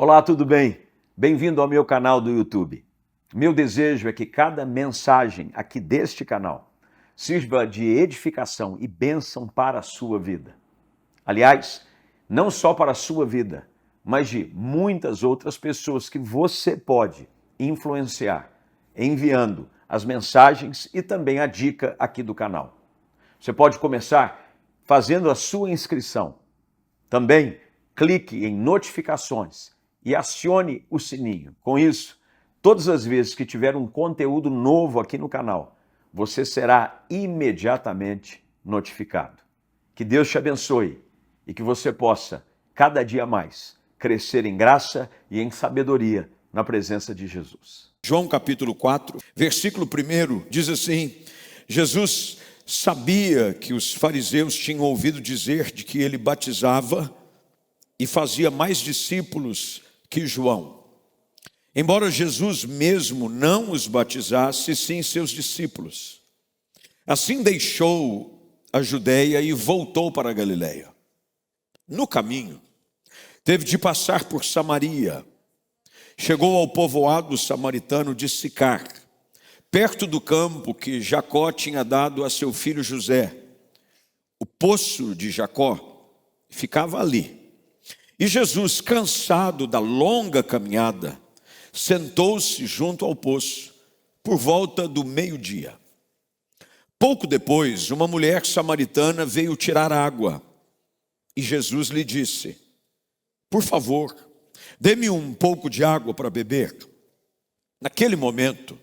Olá, tudo bem? Bem-vindo ao meu canal do YouTube. Meu desejo é que cada mensagem aqui deste canal sirva de edificação e bênção para a sua vida. Aliás, não só para a sua vida, mas de muitas outras pessoas que você pode influenciar, enviando as mensagens e também a dica aqui do canal. Você pode começar fazendo a sua inscrição. Também clique em notificações e acione o sininho. Com isso, todas as vezes que tiver um conteúdo novo aqui no canal, você será imediatamente notificado. Que Deus te abençoe e que você possa, cada dia mais, crescer em graça e em sabedoria na presença de Jesus. João capítulo 4, versículo 1 diz assim: Jesus sabia que os fariseus tinham ouvido dizer de que ele batizava e fazia mais discípulos que João. Embora Jesus mesmo não os batizasse, sim seus discípulos. Assim deixou a Judeia e voltou para a Galileia. No caminho, teve de passar por Samaria. Chegou ao povoado samaritano de Sicar, perto do campo que Jacó tinha dado a seu filho José. O poço de Jacó ficava ali. E Jesus, cansado da longa caminhada, sentou-se junto ao poço, por volta do meio-dia. Pouco depois, uma mulher samaritana veio tirar água. E Jesus lhe disse: por favor, dê-me um pouco de água para beber. Naquele momento,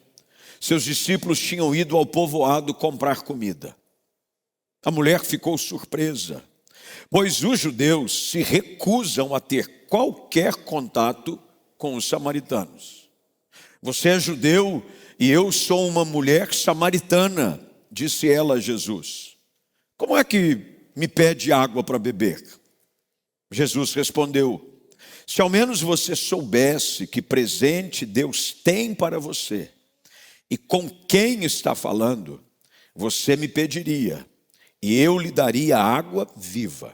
seus discípulos tinham ido ao povoado comprar comida. A mulher ficou surpresa, pois os judeus se recusam a ter qualquer contato com os samaritanos. Você é judeu e eu sou uma mulher samaritana, disse ela a Jesus. Como é que me pede água para beber? Jesus respondeu: se ao menos você soubesse que presente Deus tem para você e com quem está falando, você me pediria e eu lhe daria água viva.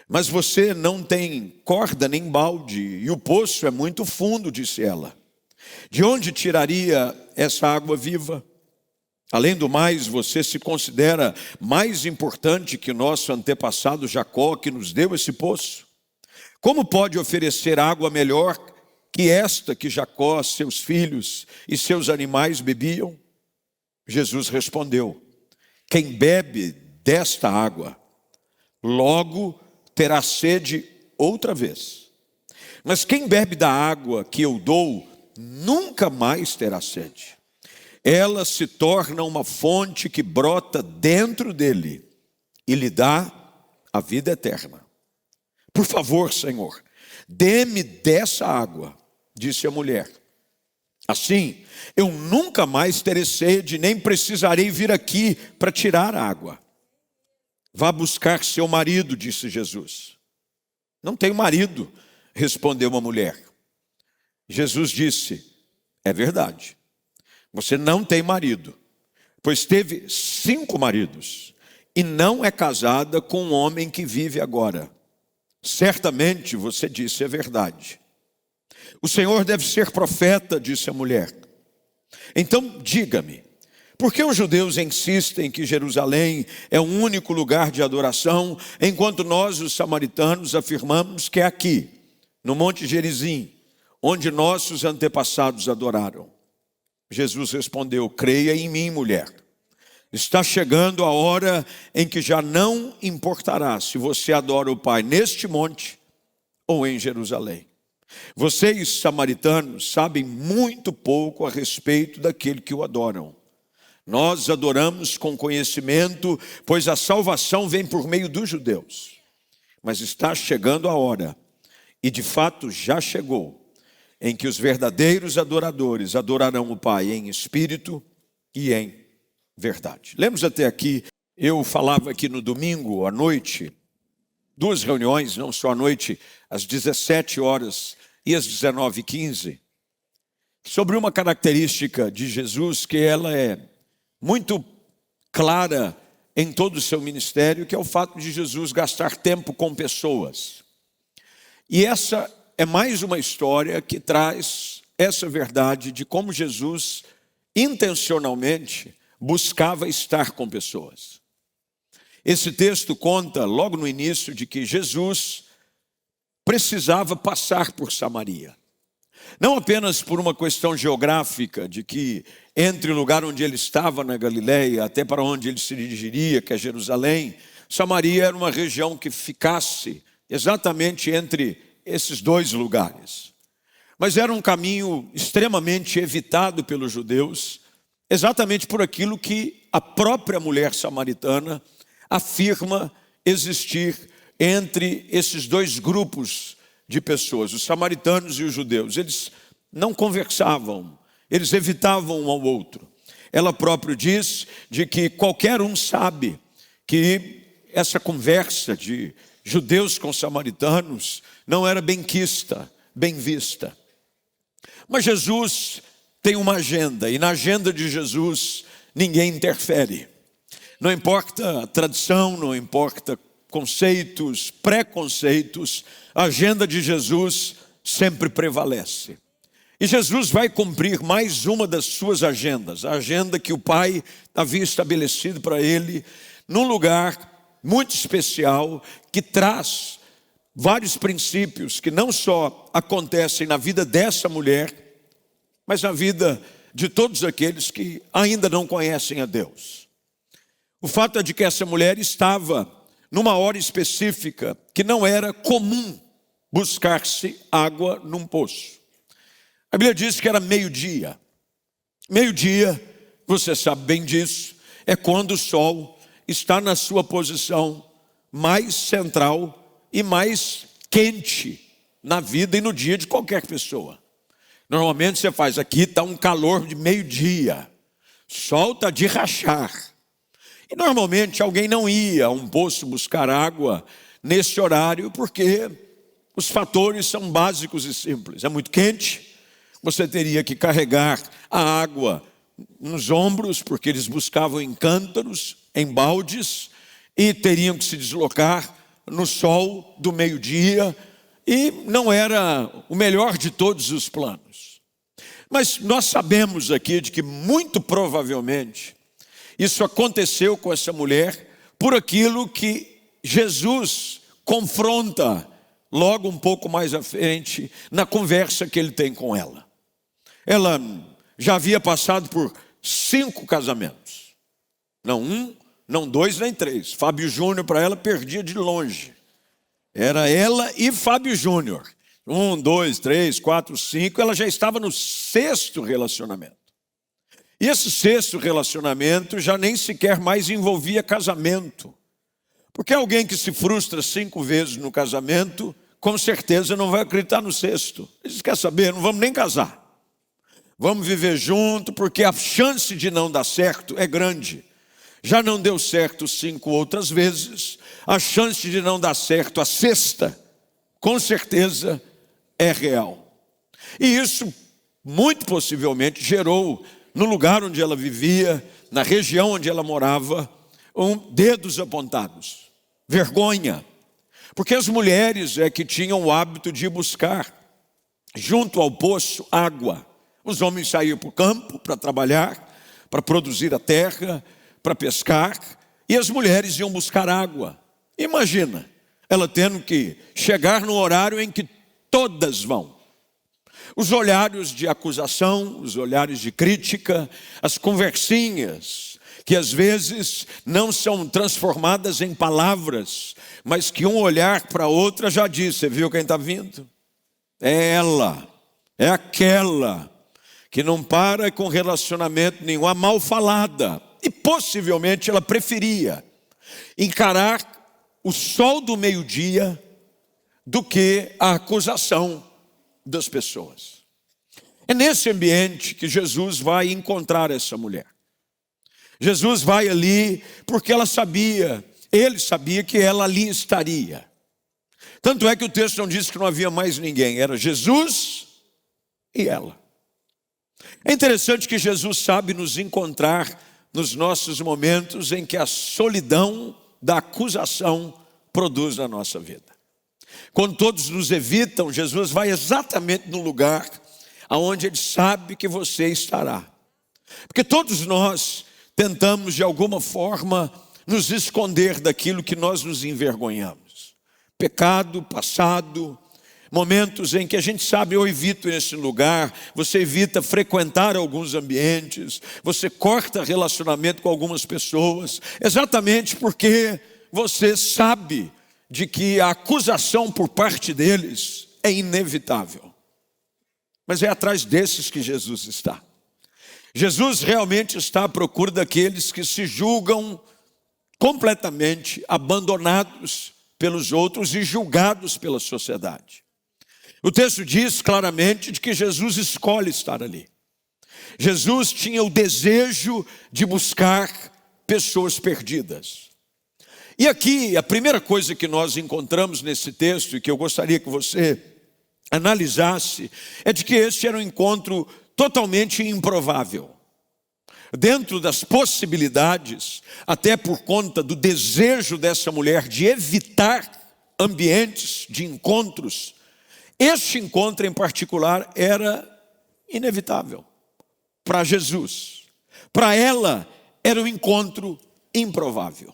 Mas você não tem corda nem balde e o poço é muito fundo, disse ela. De onde tiraria essa água viva? Além do mais, você se considera mais importante que nosso antepassado Jacó, que nos deu esse poço? Como pode oferecer água melhor que esta que Jacó, seus filhos e seus animais bebiam? Jesus respondeu: quem bebe desta água, logo terá sede outra vez. Mas quem bebe da água que eu dou, nunca mais terá sede. Ela se torna uma fonte que brota dentro dele e lhe dá a vida eterna. Por favor, Senhor, dê-me dessa água, disse a mulher. Assim, eu nunca mais terei sede, nem precisarei vir aqui para tirar a água. Vá buscar seu marido, disse Jesus. Não tenho marido, respondeu a mulher. Jesus disse: é verdade, você não tem marido, pois teve 5 maridos, e não é casada com um homem que vive agora. Certamente você disse a verdade. O Senhor deve ser profeta, disse a mulher. Então diga-me, por que os judeus insistem que Jerusalém é o único lugar de adoração, enquanto nós, os samaritanos, afirmamos que é aqui, no Monte Gerizim, onde nossos antepassados adoraram? Jesus respondeu: creia em mim, mulher. Está chegando a hora em que já não importará se você adora o Pai neste monte ou em Jerusalém. Vocês, samaritanos, sabem muito pouco a respeito daquele que o adoram. Nós adoramos com conhecimento, pois a salvação vem por meio dos judeus. Mas está chegando a hora, e de fato já chegou, em que os verdadeiros adoradores adorarão o Pai em espírito e em verdade. Lemos até aqui, eu falava aqui no domingo à noite, 2 reuniões, não só à noite, às 17 horas e às 19h15, sobre uma característica de Jesus que ela é muito clara em todo o seu ministério, que é o fato de Jesus gastar tempo com pessoas. E essa é mais uma história que traz essa verdade de como Jesus intencionalmente buscava estar com pessoas. Esse texto conta logo no início de que Jesus precisava passar por Samaria. Não apenas por uma questão geográfica, de que entre o lugar onde ele estava, na Galileia, até para onde ele se dirigiria, que é Jerusalém, Samaria era uma região que ficasse exatamente entre esses dois lugares. Mas era um caminho extremamente evitado pelos judeus, exatamente por aquilo que a própria mulher samaritana afirma existir entre esses dois grupos de pessoas, os samaritanos e os judeus. Eles não conversavam, eles evitavam um ao outro. Ela própria diz de que qualquer um sabe que essa conversa de judeus com samaritanos não era benquista, bem vista. Mas Jesus tem uma agenda, e na agenda de Jesus ninguém interfere. Não importa a tradição, não importa conceitos, preconceitos, a agenda de Jesus sempre prevalece. E Jesus vai cumprir mais uma das suas agendas, a agenda que o Pai havia estabelecido para ele, num lugar muito especial, que traz vários princípios que não só acontecem na vida dessa mulher, mas na vida de todos aqueles que ainda não conhecem a Deus. O fato é de que essa mulher estava numa hora específica que não era comum buscar-se água num poço. A Bíblia diz que era meio-dia. Meio-dia, você sabe bem disso, é quando o sol está na sua posição mais central e mais quente na vida e no dia de qualquer pessoa. Normalmente você faz, aqui está um calor de meio-dia, sol está de rachar. E normalmente alguém não ia a um poço buscar água nesse horário, porque os fatores são básicos e simples. É muito quente, você teria que carregar a água nos ombros, porque eles buscavam em cântaros, em baldes, e teriam que se deslocar no sol do meio-dia, e não era o melhor de todos os planos. Mas nós sabemos aqui de que muito provavelmente isso aconteceu com essa mulher por aquilo que Jesus confronta logo um pouco mais à frente na conversa que ele tem com ela. Ela já havia passado por 5 casamentos. Não 1, não 2, nem 3. Fábio Júnior para ela perdia de longe. Era ela e Fábio Júnior. 1, 2, 3, 4, 5. Ela já estava no 6º relacionamento. E esse 6º relacionamento já nem sequer mais envolvia casamento. Porque alguém que se frustra 5 vezes no casamento, com certeza não vai acreditar no 6º. Ele diz, quer saber, não vamos nem casar. Vamos viver junto, porque a chance de não dar certo é grande. Já não deu certo 5 outras vezes, a chance de não dar certo a 6ª, com certeza, é real. E isso, muito possivelmente, gerou, no lugar onde ela vivia, na região onde ela morava, dedos apontados, vergonha. Porque as mulheres é que tinham o hábito de buscar, junto ao poço, água. Os homens saíam para o campo para trabalhar, para produzir a terra, para pescar, e as mulheres iam buscar água. Imagina, ela tendo que chegar no horário em que todas vão. Os olhares de acusação, os olhares de crítica, as conversinhas, que às vezes não são transformadas em palavras, mas que um olhar para a outra já diz, você viu quem está vindo? É ela, é aquela que não para com relacionamento nenhum, a mal falada. E possivelmente ela preferia encarar o sol do meio-dia do que a acusação das pessoas. É nesse ambiente que Jesus vai encontrar essa mulher. Jesus vai ali porque ele sabia que ela ali estaria. Tanto é que o texto não diz que não havia mais ninguém, era Jesus e ela. É interessante que Jesus sabe nos encontrar nos nossos momentos em que a solidão da acusação produz na nossa vida. Quando todos nos evitam, Jesus vai exatamente no lugar aonde Ele sabe que você estará. Porque todos nós tentamos de alguma forma nos esconder daquilo que nós nos envergonhamos. Pecado, passado, momentos em que a gente sabe, eu evito esse lugar, você evita frequentar alguns ambientes, você corta relacionamento com algumas pessoas, exatamente porque você sabe de que a acusação por parte deles é inevitável. Mas é atrás desses que Jesus está. Jesus realmente está à procura daqueles que se julgam completamente abandonados pelos outros e julgados pela sociedade. O texto diz claramente de que Jesus escolhe estar ali. Jesus tinha o desejo de buscar pessoas perdidas. E aqui, a primeira coisa que nós encontramos nesse texto, e que eu gostaria que você analisasse, é de que este era um encontro totalmente improvável. Dentro das possibilidades, até por conta do desejo dessa mulher de evitar ambientes de encontros, este encontro em particular era inevitável para Jesus. Para ela, era um encontro improvável.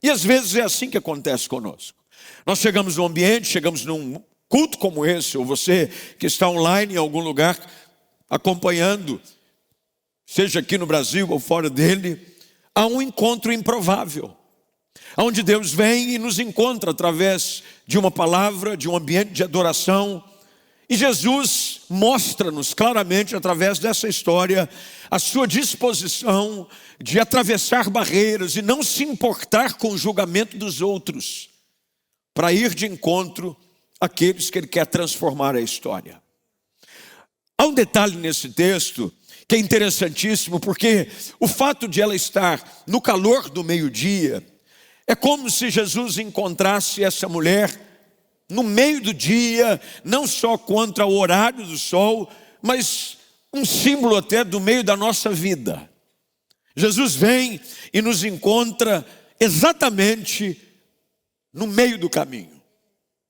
E às vezes é assim que acontece conosco. Nós chegamos num ambiente, chegamos num culto como esse, ou você que está online em algum lugar acompanhando, seja aqui no Brasil ou fora dele, há um encontro improvável, onde Deus vem e nos encontra através de uma palavra, de um ambiente de adoração. E Jesus mostra-nos claramente, através dessa história, a sua disposição de atravessar barreiras e não se importar com o julgamento dos outros, para ir de encontro àqueles que Ele quer transformar a história. Há um detalhe nesse texto que é interessantíssimo, porque o fato de ela estar no calor do meio-dia, é como se Jesus encontrasse essa mulher no meio do dia, não só contra o horário do sol, mas um símbolo até do meio da nossa vida. Jesus vem e nos encontra exatamente no meio do caminho.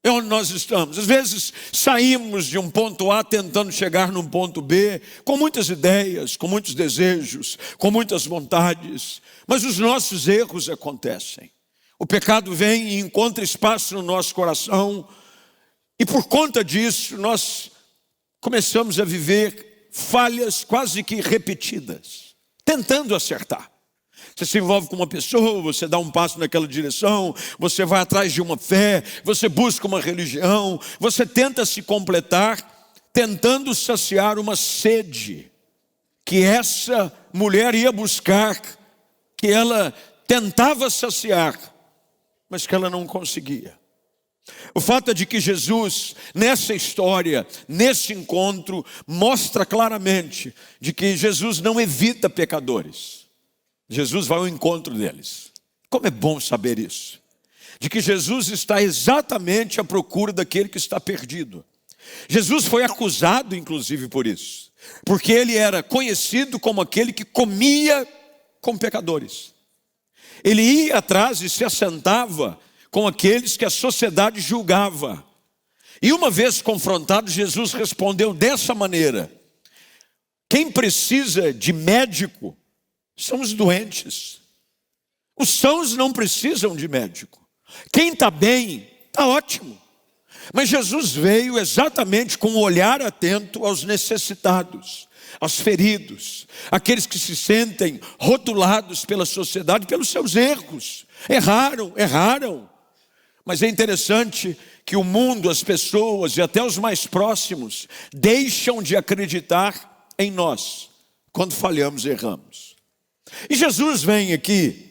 É onde nós estamos. Às vezes saímos de um ponto A tentando chegar num ponto B, com muitas ideias, com muitos desejos, com muitas vontades, mas os nossos erros acontecem. O pecado vem e encontra espaço no nosso coração, e por conta disso nós começamos a viver falhas quase que repetidas, tentando acertar. Você se envolve com uma pessoa, você dá um passo naquela direção, você vai atrás de uma fé, você busca uma religião, você tenta se completar, tentando saciar uma sede que essa mulher ia buscar, que ela tentava saciar, mas que ela não conseguia. O fato é de que Jesus, nessa história, nesse encontro, mostra claramente de que Jesus não evita pecadores. Jesus vai ao encontro deles. Como é bom saber isso. De que Jesus está exatamente à procura daquele que está perdido. Jesus foi acusado, inclusive, por isso. Porque ele era conhecido como aquele que comia com pecadores. Ele ia atrás e se assentava com aqueles que a sociedade julgava. E uma vez confrontado, Jesus respondeu dessa maneira: quem precisa de médico são os doentes. Os sãos não precisam de médico. Quem está bem, está ótimo. Mas Jesus veio exatamente com um olhar atento aos necessitados, aos feridos, aqueles que se sentem rotulados pela sociedade pelos seus erros. Erraram. Mas é interessante que o mundo, as pessoas e até os mais próximos deixam de acreditar em nós quando falhamos e erramos. E Jesus vem aqui,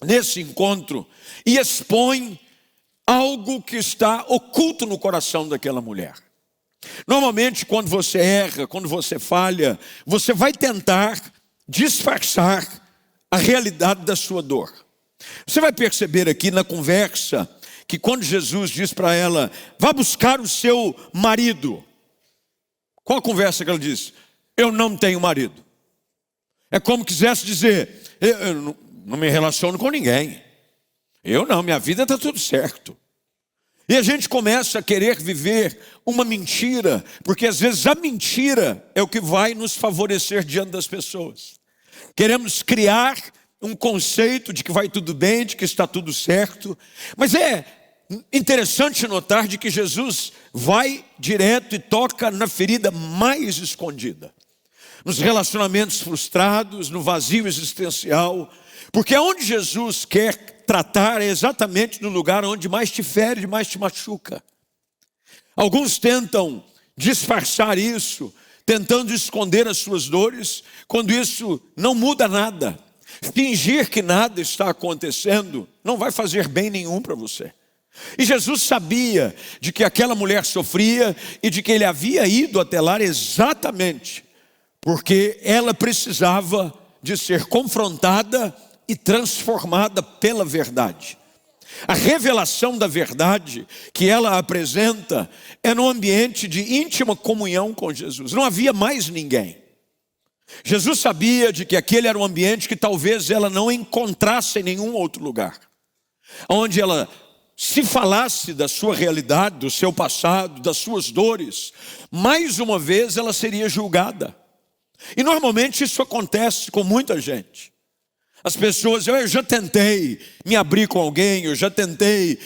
nesse encontro, e expõe algo que está oculto no coração daquela mulher. Normalmente, quando você erra, quando você falha, você vai tentar disfarçar a realidade da sua dor. Você vai perceber aqui na conversa, que quando Jesus diz para ela, vá buscar o seu marido. Qual a conversa que ela diz? Eu não tenho marido. É como quisesse dizer, eu não me relaciono com ninguém. Minha vida está tudo certo. E a gente começa a querer viver uma mentira, porque às vezes a mentira é o que vai nos favorecer diante das pessoas. Queremos criar um conceito de que vai tudo bem, de que está tudo certo, mas é interessante notar de que Jesus vai direto e toca na ferida mais escondida, nos relacionamentos frustrados, no vazio existencial, porque onde Jesus quer tratar é exatamente no lugar onde mais te fere, mais te machuca. Alguns tentam disfarçar isso, tentando esconder as suas dores, quando isso não muda nada. Fingir que nada está acontecendo não vai fazer bem nenhum para você. E Jesus sabia de que aquela mulher sofria e de que ele havia ido até lá exatamente porque ela precisava de ser confrontada e transformada pela verdade. A revelação da verdade que ela apresenta é no ambiente de íntima comunhão com Jesus. Não havia mais ninguém. Jesus sabia de que aquele era um ambiente que talvez ela não encontrasse em nenhum outro lugar, onde ela se falasse da sua realidade, do seu passado, das suas dores, mais uma vez ela seria julgada. E normalmente isso acontece com muita gente. As pessoas, eu já tentei me abrir com alguém, eu já tentei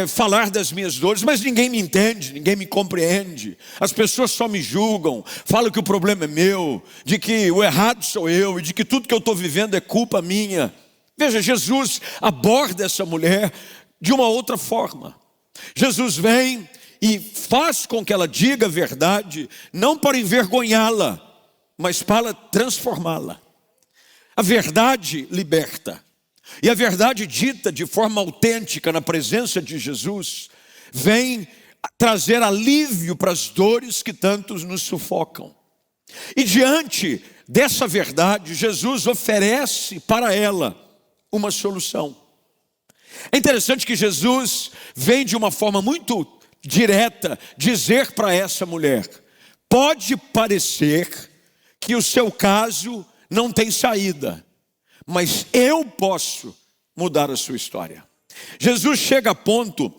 falar das minhas dores, mas ninguém me entende, ninguém me compreende. As pessoas só me julgam, falam que o problema é meu, de que o errado sou eu e de que tudo que eu estou vivendo é culpa minha. Veja, Jesus aborda essa mulher de uma outra forma. Jesus vem e faz com que ela diga a verdade, não para envergonhá-la, mas para transformá-la. A verdade liberta. E a verdade dita de forma autêntica na presença de Jesus vem trazer alívio para as dores que tantos nos sufocam. E diante dessa verdade, Jesus oferece para ela uma solução. É interessante que Jesus vem de uma forma muito direta dizer para essa mulher: pode parecer que o seu caso não tem saída, mas eu posso mudar a sua história. Jesus chega a ponto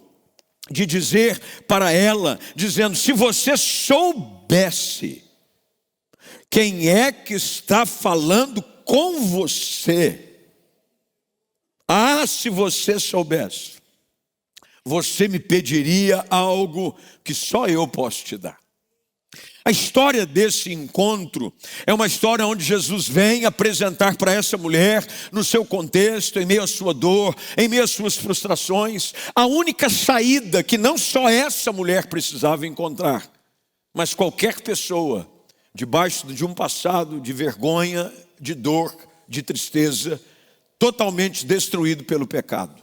de dizer para ela, dizendo: se você soubesse quem é que está falando com você, se você soubesse, você me pediria algo que só eu posso te dar. A história desse encontro é uma história onde Jesus vem apresentar para essa mulher, no seu contexto, em meio à sua dor, em meio às suas frustrações, a única saída que não só essa mulher precisava encontrar, mas qualquer pessoa, debaixo de um passado de vergonha, de dor, de tristeza, totalmente destruído pelo pecado.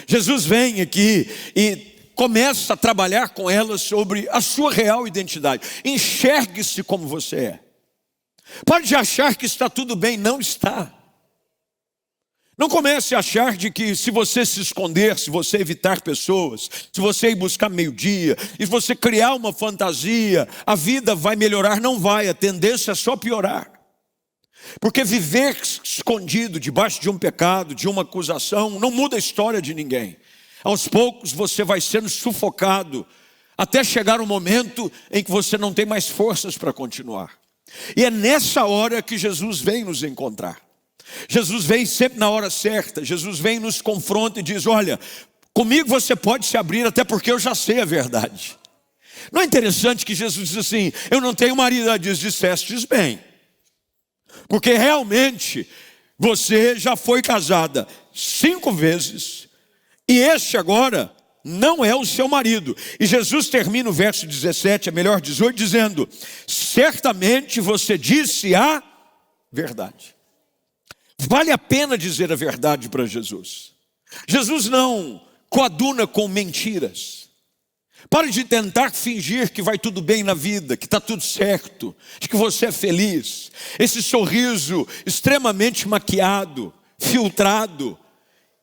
Jesus vem aqui e começa a trabalhar com ela sobre a sua real identidade. Enxergue-se como você é. Pode achar que está tudo bem, não está. Não comece a achar de que se você se esconder, se você evitar pessoas, se você ir buscar meio-dia, e se você criar uma fantasia, a vida vai melhorar. Não vai, a tendência é só piorar. Porque viver escondido debaixo de um pecado, de uma acusação, não muda a história de ninguém. Aos poucos você vai sendo sufocado, até chegar um momento em que você não tem mais forças para continuar. E é nessa hora que Jesus vem nos encontrar. Jesus vem sempre na hora certa. Jesus vem, nos confronta e diz: olha, comigo você pode se abrir, até porque eu já sei a verdade. Não é interessante que Jesus diz assim: eu não tenho marido? Ela diz: dissestes bem, porque realmente você já foi casada 5 vezes, e este agora não é o seu marido. E Jesus termina o verso 17, é melhor 18, dizendo: certamente você disse a verdade. Vale a pena dizer a verdade para Jesus. Jesus não coaduna com mentiras. Pare de tentar fingir que vai tudo bem na vida, que está tudo certo, de que você é feliz. Esse sorriso extremamente maquiado, filtrado,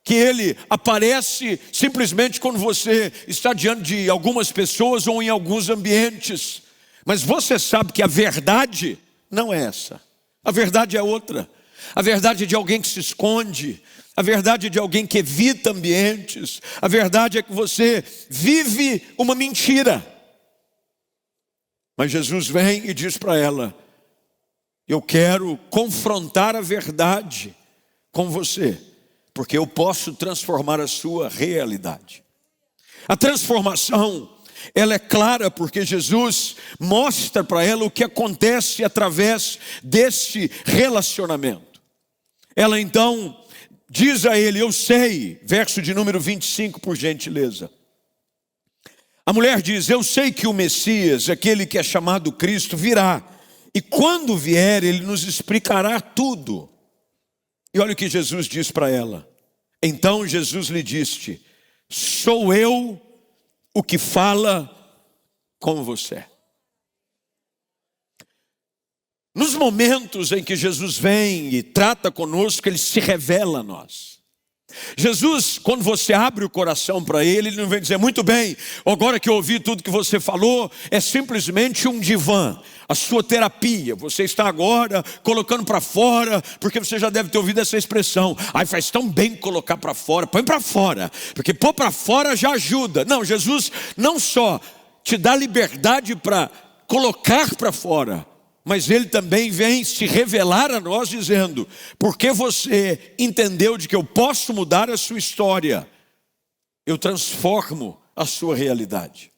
que ele aparece simplesmente quando você está diante de algumas pessoas ou em alguns ambientes. Mas você sabe que a verdade não é essa. A verdade é outra. A verdade é de alguém que se esconde, A verdade é de alguém que evita ambientes. A verdade é que você vive uma mentira. Mas Jesus vem e diz para ela: eu quero confrontar a verdade com você, porque eu posso transformar a sua realidade. A transformação, ela é clara porque Jesus mostra para ela o que acontece através desse relacionamento. Ela então diz a ele: eu sei, verso de número 25, por gentileza. A mulher diz: eu sei que o Messias, aquele que é chamado Cristo, virá. E quando vier, ele nos explicará tudo. E olha o que Jesus diz para ela. Então Jesus lhe disse: sou eu o que fala com você. Nos momentos em que Jesus vem e trata conosco, ele se revela a nós. Jesus, quando você abre o coração para ele, ele não vem dizer: muito bem, agora que eu ouvi tudo que você falou, é simplesmente um divã, a sua terapia. Você está agora colocando para fora, porque você já deve ter ouvido essa expressão: ai, faz tão bem colocar para fora. Põe para fora, porque pôr para fora já ajuda. Não, Jesus não só te dá liberdade para colocar para fora, mas ele também vem se revelar a nós dizendo: porque você entendeu de que eu posso mudar a sua história, eu transformo a sua realidade.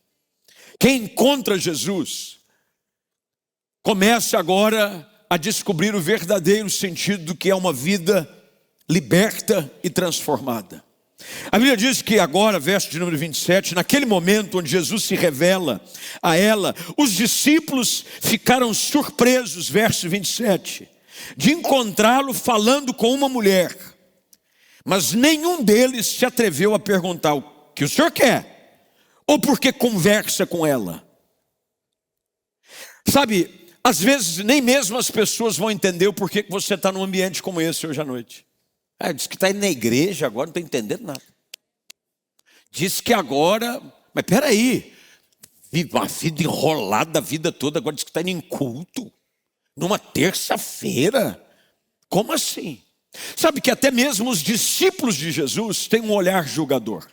Quem encontra Jesus começa agora a descobrir o verdadeiro sentido do que é uma vida liberta e transformada. A Bíblia diz que agora, verso de número 27, naquele momento onde Jesus se revela a ela, os discípulos ficaram surpresos, verso 27, de encontrá-lo falando com uma mulher. Mas nenhum deles se atreveu a perguntar: o que o senhor quer? Ou porque conversa com ela? Sabe, às vezes nem mesmo as pessoas vão entender o porquê que você está num ambiente como esse hoje à noite. Diz que está indo na igreja agora, não estou entendendo nada. Diz que agora, mas peraí, vive uma vida enrolada a vida toda, agora diz que está indo em culto, numa terça-feira. Como assim? Sabe que até mesmo os discípulos de Jesus têm um olhar julgador.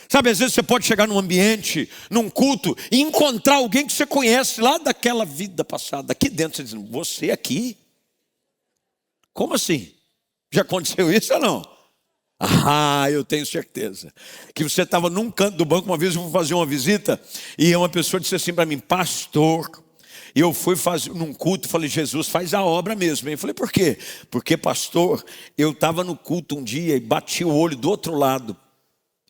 Sabe, às vezes você pode chegar num ambiente, num culto, e encontrar alguém que você conhece lá daquela vida passada. Aqui dentro você diz: você aqui? Como assim? Já aconteceu isso ou não? Eu tenho certeza. Que você estava num canto do banco, uma vez eu fui fazer uma visita, e uma pessoa disse assim para mim: pastor, e eu fui fazer num culto, falei: Jesus, faz a obra mesmo. Eu falei: por quê? Porque, pastor, eu estava no culto um dia e bati o olho do outro lado.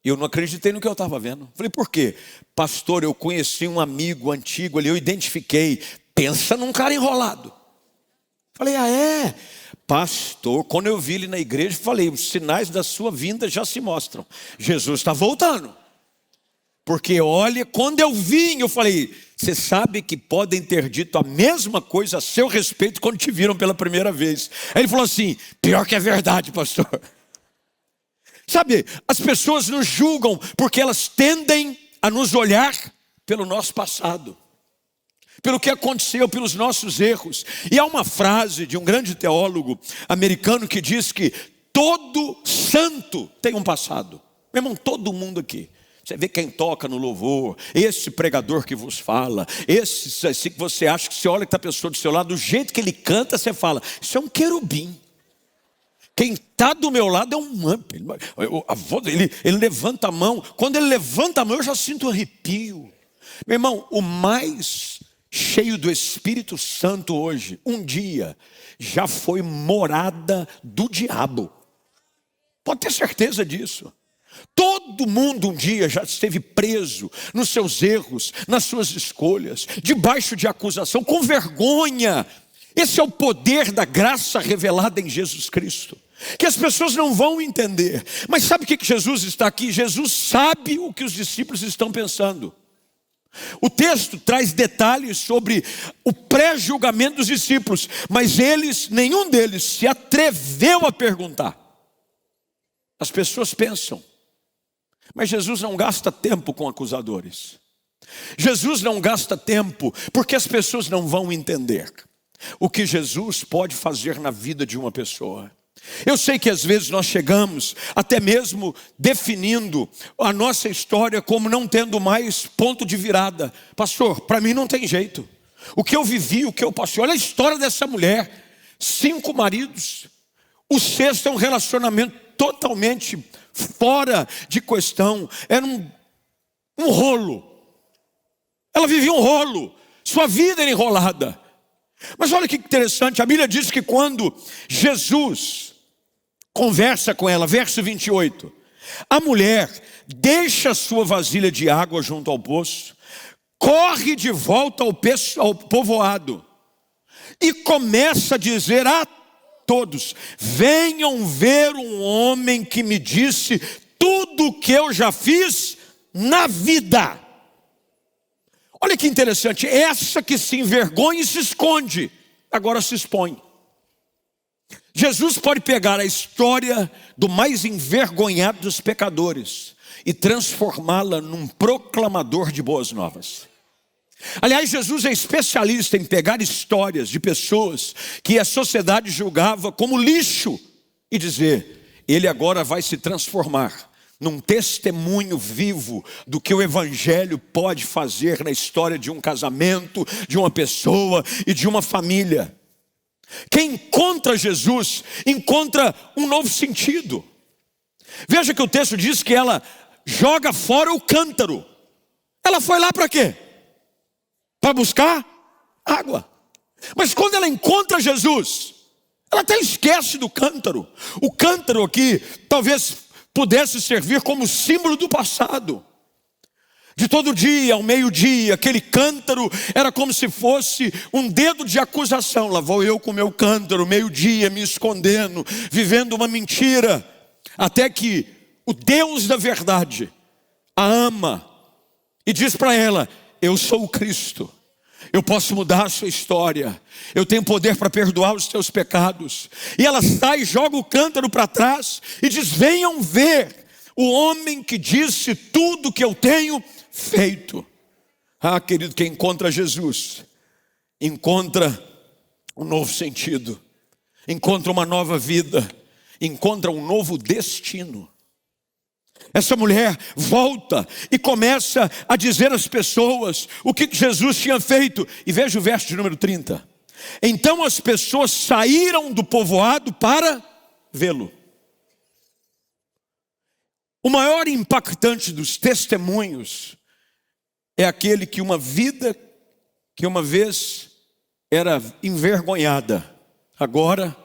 Eu não acreditei no que eu estava vendo. Falei: por quê? Pastor, eu conheci um amigo antigo ali, eu identifiquei. Pensa num cara enrolado. Falei: é? Pastor, quando eu vi ele na igreja, falei: os sinais da sua vinda já se mostram. Jesus está voltando. Porque olha, quando eu vim, eu falei: você sabe que podem ter dito a mesma coisa a seu respeito quando te viram pela primeira vez. Aí ele falou assim: pior que é verdade, pastor. Sabe, as pessoas nos julgam porque elas tendem a nos olhar pelo nosso passado, pelo que aconteceu, pelos nossos erros. E há uma frase de um grande teólogo americano que diz que todo santo tem um passado. Meu irmão, todo mundo aqui. Você vê quem toca no louvor, esse pregador que vos fala, esse que você acha que você olha que está a pessoa do seu lado, do jeito que ele canta, você fala: isso é um querubim. Quem está do meu lado é um anjo. Ele levanta a mão. Quando ele levanta a mão, eu já sinto um arrepio. Meu irmão, o mais cheio do Espírito Santo hoje, um dia, já foi morada do diabo. Pode ter certeza disso. Todo mundo um dia já esteve preso nos seus erros, nas suas escolhas, debaixo de acusação, com vergonha. Esse é o poder da graça revelada em Jesus Cristo, que as pessoas não vão entender. Mas sabe o que Jesus está aqui? Jesus sabe o que os discípulos estão pensando. O texto traz detalhes sobre o pré-julgamento dos discípulos, mas nenhum deles se atreveu a perguntar. As pessoas pensam, mas Jesus não gasta tempo com acusadores. Jesus não gasta tempo, porque as pessoas não vão entender o que Jesus pode fazer na vida de uma pessoa. Eu sei que às vezes nós chegamos até mesmo definindo a nossa história como não tendo mais ponto de virada. Pastor, para mim não tem jeito. O que eu vivi, o que eu passei, olha a história dessa mulher. 5 maridos, o 6º é um relacionamento totalmente fora de questão. Era um rolo. Ela vivia um rolo, sua vida era enrolada. Mas olha que interessante, a Bíblia diz que quando Jesus conversa com ela, verso 28, a mulher deixa a sua vasilha de água junto ao poço, corre de volta ao povoado e começa a dizer a todos: venham ver um homem que me disse tudo o que eu já fiz na vida. Olha que interessante, essa que se envergonha e se esconde, agora se expõe. Jesus pode pegar a história do mais envergonhado dos pecadores e transformá-la num proclamador de boas novas. Aliás, Jesus é especialista em pegar histórias de pessoas que a sociedade julgava como lixo e dizer: ele agora vai se transformar num testemunho vivo do que o Evangelho pode fazer na história de um casamento, de uma pessoa e de uma família. Quem encontra Jesus, encontra um novo sentido. Veja que o texto diz que ela joga fora o cântaro. Ela foi lá para quê? Para buscar água. Mas quando ela encontra Jesus, ela até esquece do cântaro. O cântaro aqui talvez pudesse servir como símbolo do passado. De todo dia, ao meio-dia, aquele cântaro era como se fosse um dedo de acusação. Lá vou eu com meu cântaro, meio-dia, me escondendo, vivendo uma mentira. Até que o Deus da verdade a ama e diz para ela: eu sou o Cristo. Eu posso mudar a sua história. Eu tenho poder para perdoar os teus pecados. E ela sai, joga o cântaro para trás e diz: venham ver o homem que disse tudo que eu tenho feito. Ah, querido, quem encontra Jesus encontra um novo sentido, encontra uma nova vida, encontra um novo destino. Essa mulher volta e começa a dizer às pessoas o que Jesus tinha feito. E veja o verso de número 30. Então as pessoas saíram do povoado para vê-lo. O maior impactante dos testemunhos é aquele que uma vida que uma vez era envergonhada, agora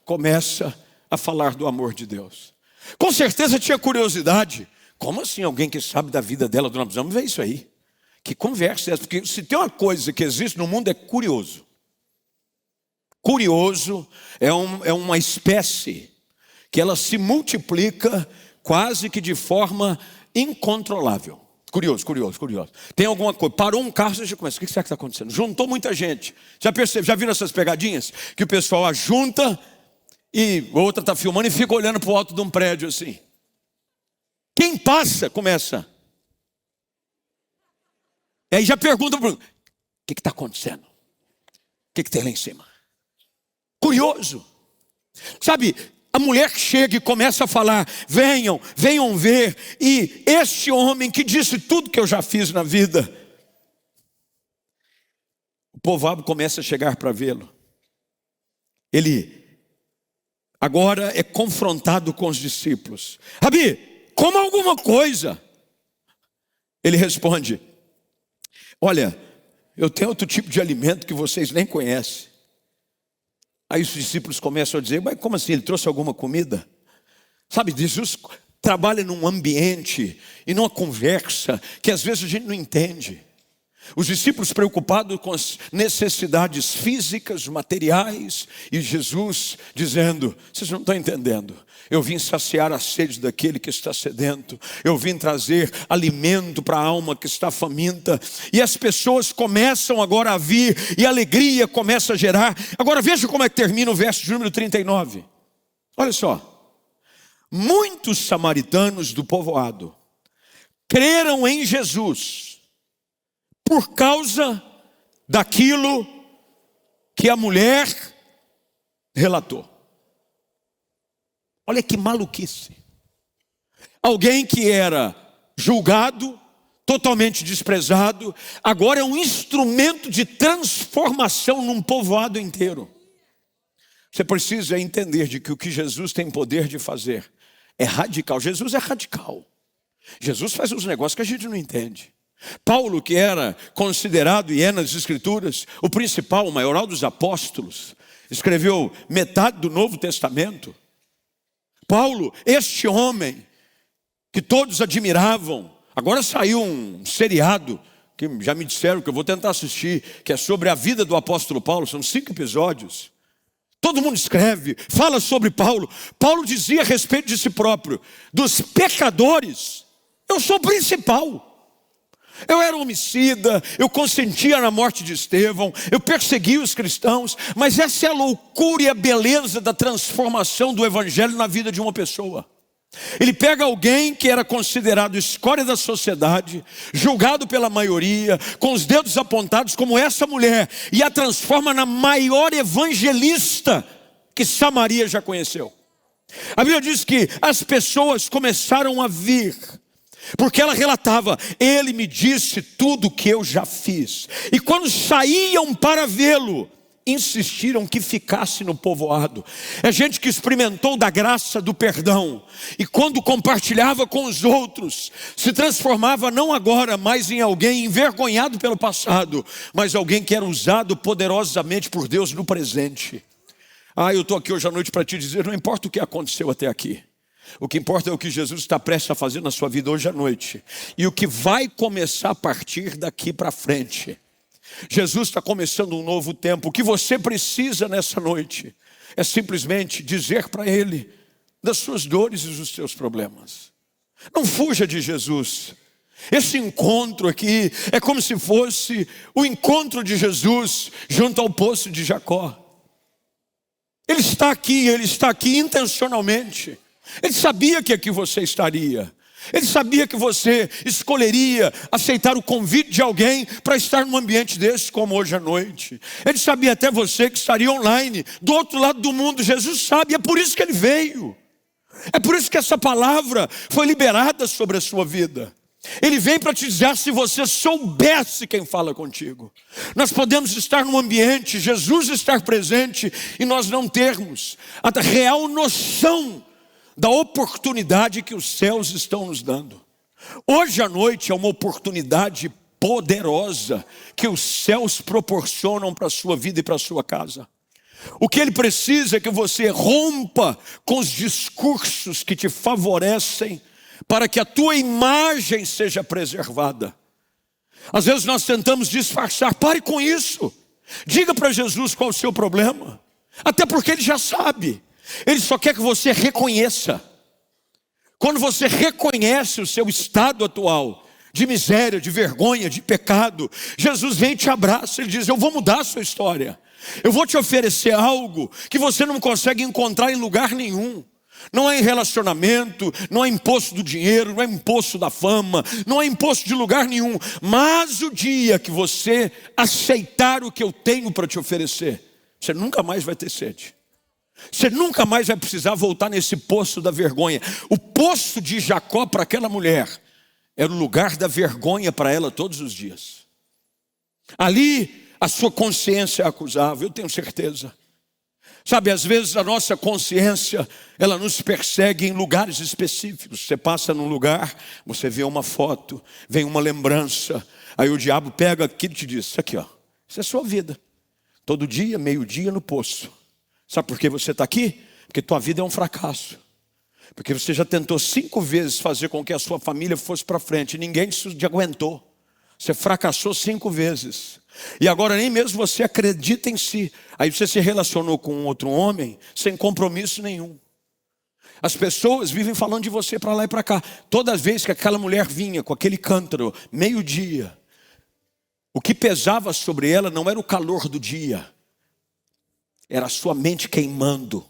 começa a falar do amor de Deus. Com certeza tinha curiosidade. Como assim alguém que sabe da vida dela, nós precisamos ver isso aí? Que conversa é essa? Porque se tem uma coisa que existe no mundo é curioso. Curioso é uma espécie que ela se multiplica quase que de forma incontrolável. Curioso. Tem alguma coisa, parou um carro, você já começa: o que será que está acontecendo? Juntou muita gente. Já viram essas pegadinhas? Que o pessoal ajunta e outra está filmando e fica olhando para o alto de um prédio assim. Quem passa, começa. E aí já pergunta: o que está acontecendo? O que tem lá em cima? Curioso. Sabe, a mulher chega e começa a falar: venham ver. E este homem que disse tudo que eu já fiz na vida. O povoado começa a chegar para vê-lo. Ele agora é confrontado com os discípulos. Rabi, coma alguma coisa. Ele responde: olha, eu tenho outro tipo de alimento que vocês nem conhecem. Aí os discípulos começam a dizer: mas como assim, ele trouxe alguma comida? Sabe, Jesus trabalha num ambiente e numa conversa que às vezes a gente não entende. Os discípulos preocupados com as necessidades físicas, materiais, e Jesus dizendo: vocês não estão entendendo, eu vim saciar a sede daquele que está sedento, eu vim trazer alimento para a alma que está faminta. E as pessoas começam agora a vir, e a alegria começa a gerar. Agora veja como é que termina o verso de número 39. Olha só: muitos samaritanos do povoado creram em Jesus por causa daquilo que a mulher relatou. Olha que maluquice. Alguém que era julgado, totalmente desprezado, agora é um instrumento de transformação num povoado inteiro. Você precisa entender de que o que Jesus tem poder de fazer é radical. Jesus é radical. Jesus faz uns negócios que a gente não entende. Paulo, que era considerado, e é nas Escrituras, o principal, o maioral dos apóstolos, escreveu metade do Novo Testamento. Paulo, este homem que todos admiravam, agora saiu um seriado, que já me disseram que eu vou tentar assistir, que é sobre a vida do apóstolo Paulo, são 5 episódios. Todo mundo escreve, fala sobre Paulo. Paulo dizia a respeito de si próprio: dos pecadores, eu sou o principal. Eu era homicida, eu consentia na morte de Estevão, eu perseguia os cristãos, mas essa é a loucura e a beleza da transformação do evangelho na vida de uma pessoa. Ele pega alguém que era considerado escória da sociedade, julgado pela maioria, com os dedos apontados como essa mulher, e a transforma na maior evangelista que Samaria já conheceu. A Bíblia diz que as pessoas começaram a vir, porque ela relatava: ele me disse tudo o que eu já fiz. E quando saíam para vê-lo, insistiram que ficasse no povoado. É gente que experimentou da graça do perdão, e quando compartilhava com os outros, se transformava não agora mais em alguém envergonhado pelo passado, mas alguém que era usado poderosamente por Deus no presente. Eu estou aqui hoje à noite para te dizer: não importa o que aconteceu até aqui, o que importa é o que Jesus está prestes a fazer na sua vida hoje à noite, e o que vai começar a partir daqui para frente. Jesus está começando um novo tempo. O que você precisa nessa noite é simplesmente dizer para Ele das suas dores e dos seus problemas. Não fuja de Jesus. Esse encontro aqui é como se fosse o encontro de Jesus junto ao poço de Jacó. Ele está aqui intencionalmente. Ele sabia que aqui você estaria. Ele sabia que você escolheria aceitar o convite de alguém para estar num ambiente desse como hoje à noite. Ele sabia até você que estaria online, do outro lado do mundo. Jesus sabe, é por isso que Ele veio. É por isso que essa palavra foi liberada sobre a sua vida. Ele vem para te dizer: se você soubesse quem fala contigo. Nós podemos estar num ambiente, Jesus estar presente, e nós não termos a real noção da oportunidade que os céus estão nos dando. Hoje à noite é uma oportunidade poderosa que os céus proporcionam para a sua vida e para a sua casa. O que Ele precisa é que você rompa com os discursos que te favorecem para que a tua imagem seja preservada. Às vezes nós tentamos disfarçar. Pare com isso. Diga para Jesus qual é o seu problema, até porque Ele já sabe. Ele só quer que você reconheça. Quando você reconhece o seu estado atual de miséria, de vergonha, de pecado, Jesus vem e te abraça. Ele diz: eu vou mudar a sua história. Eu vou te oferecer algo que você não consegue encontrar em lugar nenhum. Não é em relacionamento, não é imposto do dinheiro, não é imposto da fama, não é imposto de lugar nenhum. Mas o dia que você aceitar o que eu tenho para te oferecer, você nunca mais vai ter sede. Você nunca mais vai precisar voltar nesse poço da vergonha. O poço de Jacó para aquela mulher era o lugar da vergonha para ela todos os dias. Ali a sua consciência a acusava, eu tenho certeza. Sabe, às vezes a nossa consciência, ela nos persegue em lugares específicos. Você passa num lugar, você vê uma foto, vem uma lembrança, aí o diabo pega aquilo e te diz: isso aqui, ó, isso é sua vida. Todo dia, meio-dia no poço. Sabe por que você está aqui? Porque tua vida é um fracasso. Porque você já tentou 5 vezes fazer com que a sua família fosse para frente, e ninguém te aguentou. Você fracassou 5 vezes. E agora nem mesmo você acredita em si. Aí você se relacionou com um outro homem sem compromisso nenhum. As pessoas vivem falando de você para lá e para cá. Toda vez que aquela mulher vinha com aquele cântaro, meio-dia, o que pesava sobre ela não era o calor do dia, era a sua mente queimando,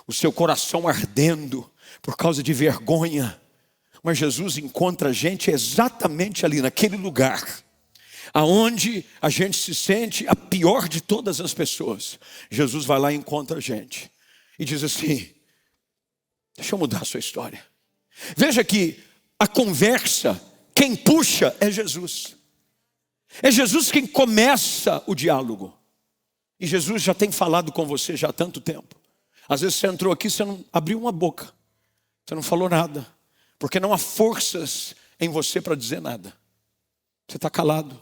o seu coração ardendo por causa de vergonha. Mas Jesus encontra a gente exatamente ali, naquele lugar aonde a gente se sente a pior de todas as pessoas. Jesus vai lá e encontra a gente e diz assim: Deixa eu mudar a sua história. Veja que a conversa, quem puxa é Jesus. É Jesus quem começa o diálogo. E Jesus já tem falado com você já há tanto tempo. Às vezes você entrou aqui e você não abriu uma boca. Você não falou nada. Porque não há forças em você para dizer nada. Você está calado.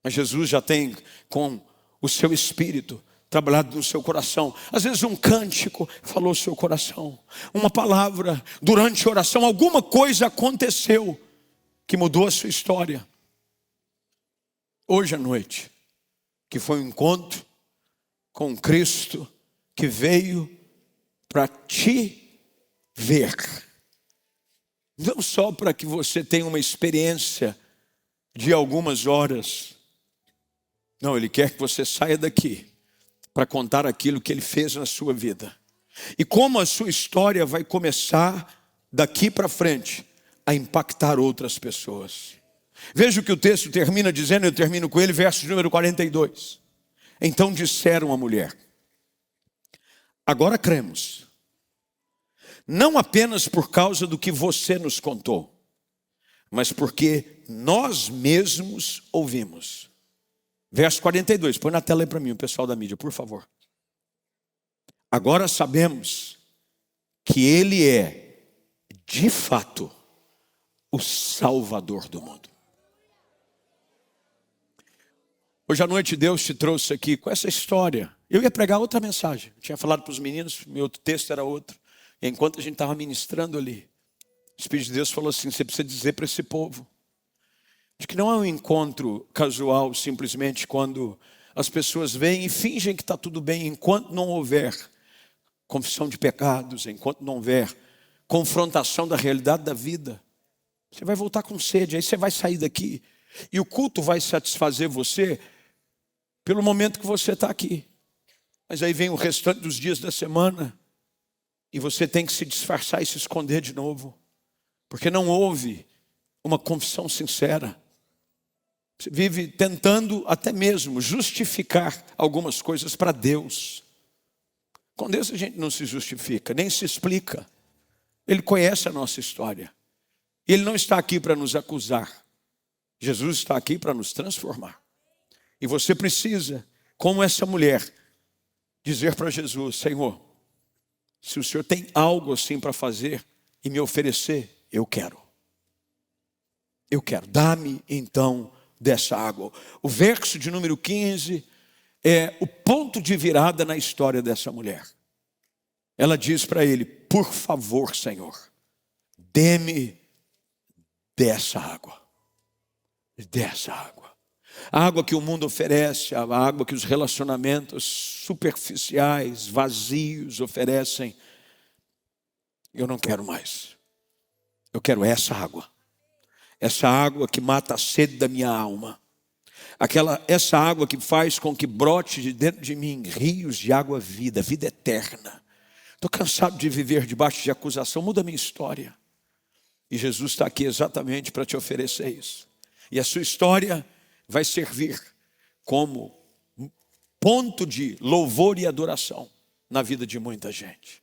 Mas Jesus já tem com o seu espírito trabalhado no seu coração. Às vezes um cântico falou o seu coração. Uma palavra durante a oração. Alguma coisa aconteceu que mudou a sua história. Hoje à noite, que foi um encontro com Cristo que veio para te ver. Não só para que você tenha uma experiência de algumas horas. Não, Ele quer que você saia daqui para contar aquilo que Ele fez na sua vida. E como a sua história vai começar daqui para frente a impactar outras pessoas. Veja o que o texto termina dizendo, eu termino com ele, verso número 42. Então disseram à mulher: agora cremos, não apenas por causa do que você nos contou, mas porque nós mesmos ouvimos. Verso 42, põe na tela aí para mim, o pessoal da mídia, por favor. Agora sabemos que Ele é, de fato, o Salvador do mundo. Hoje à noite Deus te trouxe aqui com essa história. Eu ia pregar outra mensagem. Eu tinha falado para os meninos, meu outro texto era outro. E enquanto a gente estava ministrando ali, o Espírito de Deus falou assim: você precisa dizer para esse povo de que não é um encontro casual, simplesmente quando as pessoas vêm e fingem que está tudo bem, enquanto não houver confissão de pecados, enquanto não houver confrontação da realidade da vida. Você vai voltar com sede, aí você vai sair daqui e o culto vai satisfazer você pelo momento que você está aqui. Mas aí vem o restante dos dias da semana e você tem que se disfarçar e se esconder de novo, porque não houve uma confissão sincera. Você vive tentando até mesmo justificar algumas coisas para Deus. Com Deus a gente não se justifica, nem se explica. Ele conhece a nossa história. E Ele não está aqui para nos acusar. Jesus está aqui para nos transformar. E você precisa, como essa mulher, dizer para Jesus: Senhor, se o Senhor tem algo assim para fazer e me oferecer, eu quero. Eu quero. Dá-me então dessa água. O verso de número 15 é o ponto de virada na história dessa mulher. Ela diz para ele: por favor, Senhor, dê-me dessa água. Dessa água. A água que o mundo oferece, a água que os relacionamentos superficiais, vazios oferecem. Eu não quero mais. Eu quero essa água. Essa água que mata a sede da minha alma. Essa água que faz com que brote de dentro de mim rios de água vida, vida eterna. Estou cansado de viver debaixo de acusação. Muda a minha história. E Jesus está aqui exatamente para te oferecer isso. E a sua história vai servir como ponto de louvor e adoração na vida de muita gente.